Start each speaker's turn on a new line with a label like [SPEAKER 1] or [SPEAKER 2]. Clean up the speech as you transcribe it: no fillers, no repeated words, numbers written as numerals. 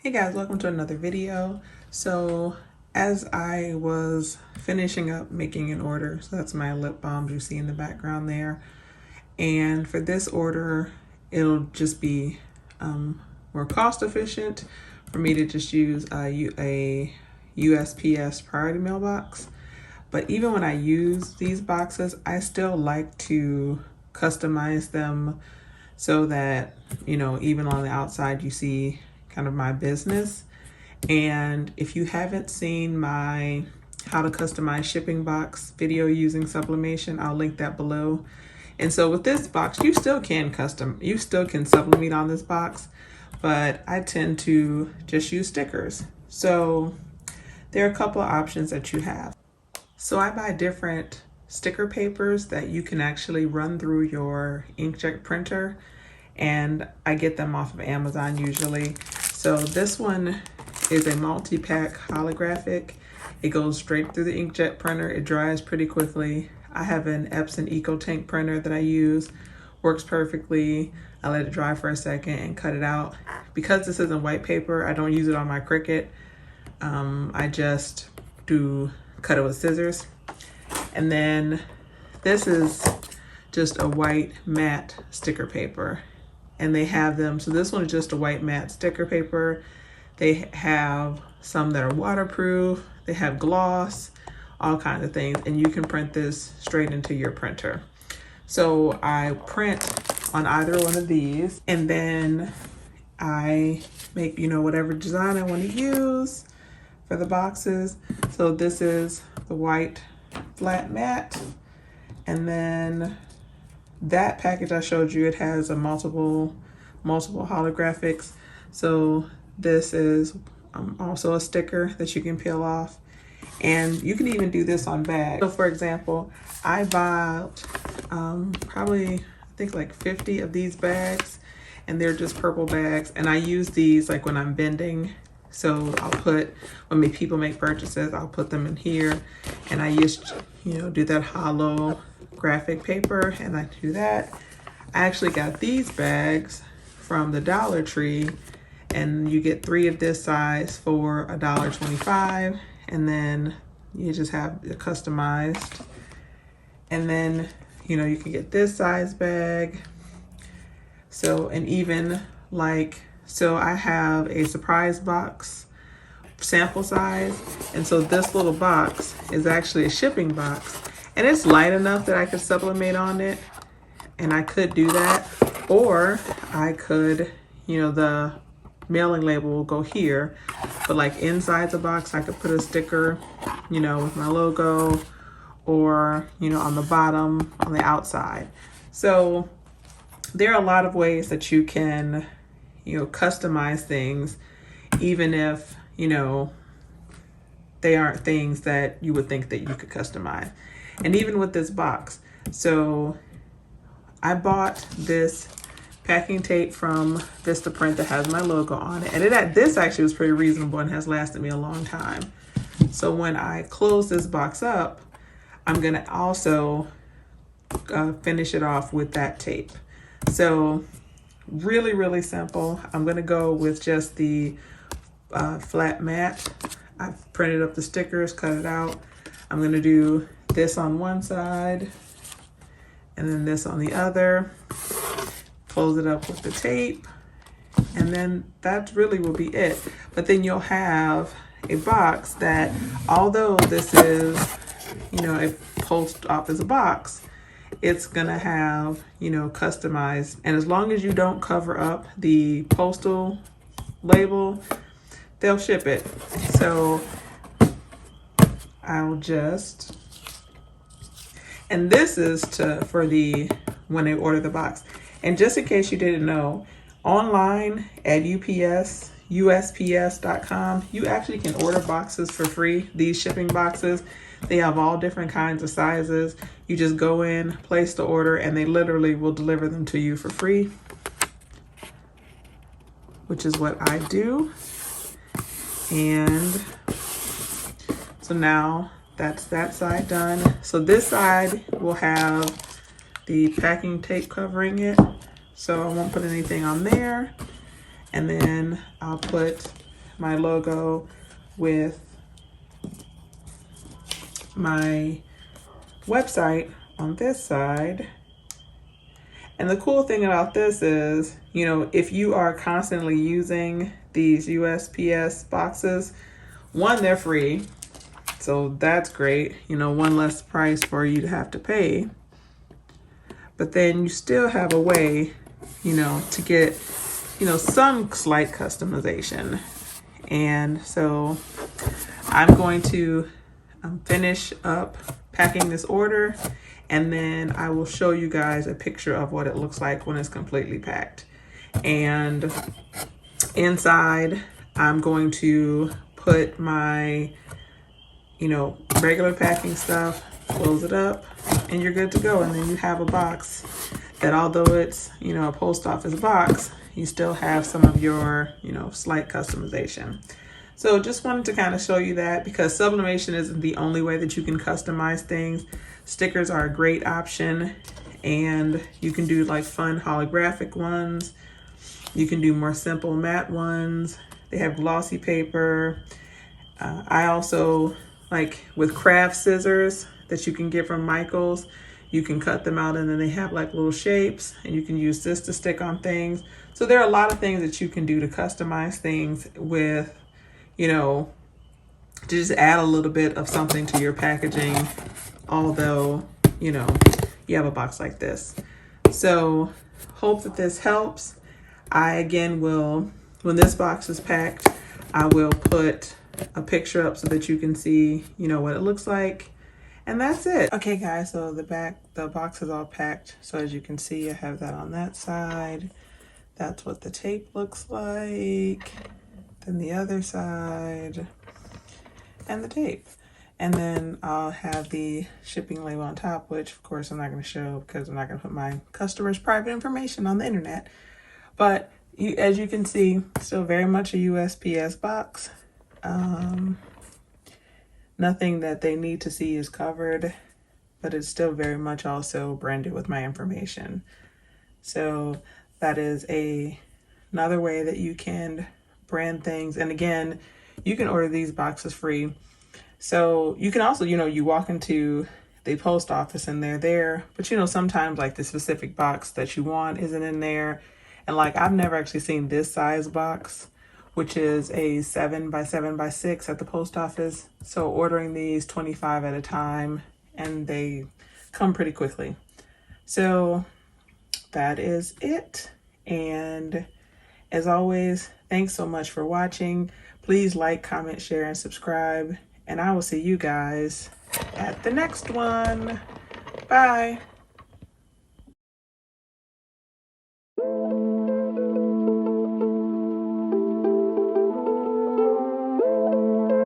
[SPEAKER 1] Hey guys, welcome to another video. So as I was finishing up making an order, so that's my lip balms you see in the background there. And for this order, it'll just be more cost efficient for me to just use a USPS priority mailbox. But even when I use these boxes, I still like to customize them so that, even on the outside, you see kind of my business. And if you haven't seen my how to customize shipping box video using sublimation, I'll link that below. And so with this box, you still can sublimate on this box, but I tend to just use stickers. So there are a couple of options that you have. So I buy different sticker papers that you can actually run through your inkjet printer, and I get them off of Amazon usually. So this one is a multi-pack holographic. It goes straight through the inkjet printer. It dries pretty quickly. I have an Epson EcoTank printer that I use. Works perfectly. I let it dry for a second and cut it out. Because this isn't white paper, I don't use it on my Cricut. I just cut it with scissors. And then this is just a white matte sticker paper. And they have them, so this one is just a white matte sticker paper. They have some that are waterproof, they have gloss, all kinds of things, and you can print this straight into your printer. So I print on either one of these, and then I make, whatever design I want to use for the boxes. So this is the white flat matte, and then that package I showed you, it has a multiple holographics. So this is also a sticker that you can peel off, and you can even do this on bags. So for example, I bought probably, I think like 50 of these bags, and they're just purple bags, and I use these like when I'm vending. So I'll put, when people make purchases, I'll put them in here, and I just, do that hollow graphic paper, and I do that. I actually got these bags from the Dollar Tree, and you get 3 of this size for $1.25, and then you just have it customized. And then, you can get this size bag. So, and even so I have a surprise box sample size, and so this little box is actually a shipping box, and it's light enough that I could sublimate on it, and I could do that, or I could, the mailing label will go here, but like inside the box I could put a sticker, with my logo, or on the bottom, on the outside. So there are a lot of ways that you can customize things, even if they aren't things that you would think that you could customize. And even with this box, so I bought this packing tape from Vistaprint that has my logo on it, and this actually was pretty reasonable and has lasted me a long time. So when I close this box up, I'm gonna also finish it off with that tape. So really, really simple. I'm gonna go with just the flat matte. I've printed up the stickers, cut it out. I'm gonna do this on one side and then this on the other. Close it up with the tape, and then that really will be it. But then you'll have a box that, although this is, a post office box, it's gonna have, customized, and as long as you don't cover up the postal label, they'll ship it. So I'll just, and this is for when they order the box. And just in case you didn't know, online at USPS.com, you actually can order boxes for free, these shipping boxes. They have all different kinds of sizes. You just go in, place the order, and they literally will deliver them to you for free, which is what I do. And so now that's that side done. So this side will have the packing tape covering it, so I won't put anything on there. And then I'll put my logo with my website on this side. And the cool thing about this is, you know, if you are constantly using these USPS boxes, one, they're free. So that's great. You know, one less price for you to have to pay. But then you still have a way, you know, to get, you know, some slight customization. And so I'm going to finish up packing this order, and then I will show you guys a picture of what it looks like when it's completely packed. And inside, I'm going to put my, you know, regular packing stuff, close it up, and you're good to go. And then you have a box that, although it's, you know, a post office box, you still have some of your, you know, slight customization. So just wanted to kind of show you that, because sublimation isn't the only way that you can customize things. Stickers are a great option, and you can do like fun holographic ones. You can do more simple matte ones. They have glossy paper. I also like with craft scissors that you can get from Michaels. You can cut them out and then they have like little shapes, and you can use this to stick on things. So there are a lot of things that you can do to customize things with, you know, to just add a little bit of something to your packaging, although, you know, you have a box like this. So hope that this helps. I again will, when this box is packed, I will put a picture up so that you can see, you know, what it looks like. And that's it. Okay guys, so the box is all packed. So as you can see, I have that on that side. That's what the tape looks like. Then the other side, and the tape. And then I'll have the shipping label on top, which of course I'm not going to show because I'm not going to put my customers' private information on the internet. But as you can see, still very much a USPS box. Nothing that they need to see is covered, but it's still very much also branded with my information. So that is another way that you can brand things. And again, you can order these boxes free. So you can also, you know, you walk into the post office and they're there, but you know, sometimes like the specific box that you want isn't in there. And like, I've never actually seen this size box, which is a 7x7x6 at the post office. So ordering these 25 at a time, and they come pretty quickly. So that is it. And as always, thanks so much for watching. Please like, comment, share, and subscribe. And I will see you guys at the next one. Bye.